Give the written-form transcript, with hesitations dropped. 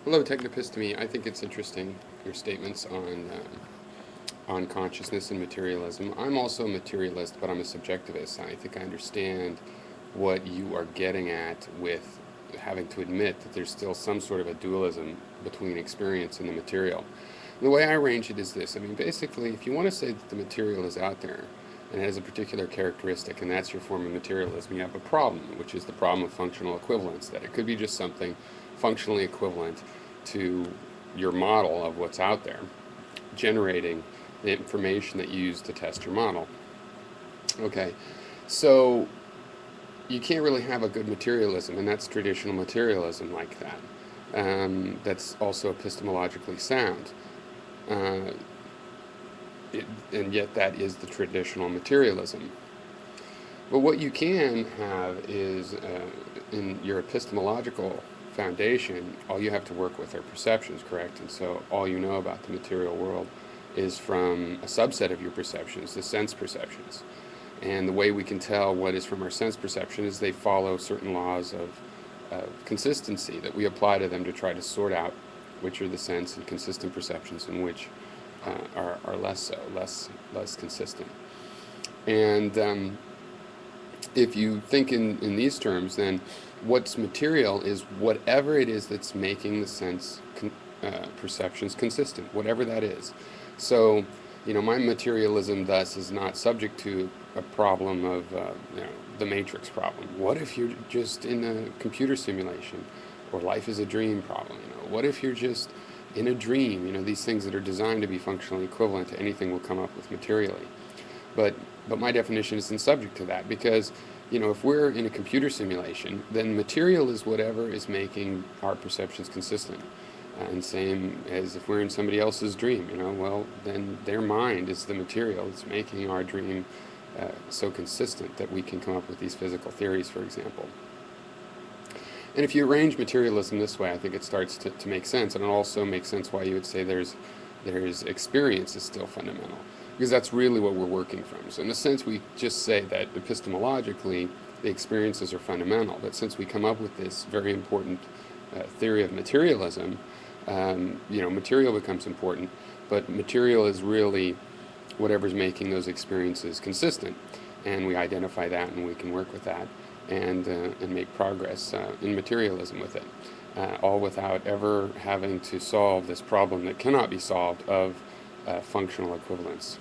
Hello, Technopistemy. I think it's interesting, your statements on consciousness and materialism. I'm also a materialist, but I'm a subjectivist. I think I understand what you are getting at with having to admit that there's still some sort of a dualism between experience and the material. The way I arrange it is this. I mean, basically, if you want to say that the material is out there and it has a particular characteristic, and that's your form of materialism, you have a problem, which is the problem of functional equivalence, that it could be just something functionally equivalent to your model of what's out there, generating the information that you use to test your model. Okay, so you can't really have a good materialism, and that's traditional materialism like that. That's also epistemologically sound. Uh, and yet that is the traditional materialism. But what you can have is, in your epistemological foundation, all you have to work with are perceptions, correct? And so all you know about the material world is from a subset of your perceptions, the sense perceptions. And the way we can tell what is from our sense perception is they follow certain laws of consistency that we apply to them to try to sort out which are the sense and consistent perceptions and which are less so, less consistent. And if you think in these terms, then what's material is whatever it is that's making the sense perceptions consistent, whatever that is. So, my materialism thus is not subject to a problem of, the matrix problem. What if you're just in a computer simulation, or life is a dream problem? What if you're just in a dream? These things that are designed to be functionally equivalent to anything we'll come up with materially. But my definition isn't subject to that, because if we're in a computer simulation, then material is whatever is making our perceptions consistent. And same as if we're in somebody else's dream, well, then their mind is the material that's making our dream so consistent that we can come up with these physical theories, for example. And if you arrange materialism this way, I think it starts to make sense, and it also makes sense why you would say there's experience is still fundamental, because that's really what we're working from. So in a sense, we just say that epistemologically the experiences are fundamental, but since we come up with this very important theory of materialism, material becomes important, but material is really whatever's making those experiences consistent, and we identify that and we can work with that and make progress in materialism with it, all without ever having to solve this problem that cannot be solved of functional equivalence.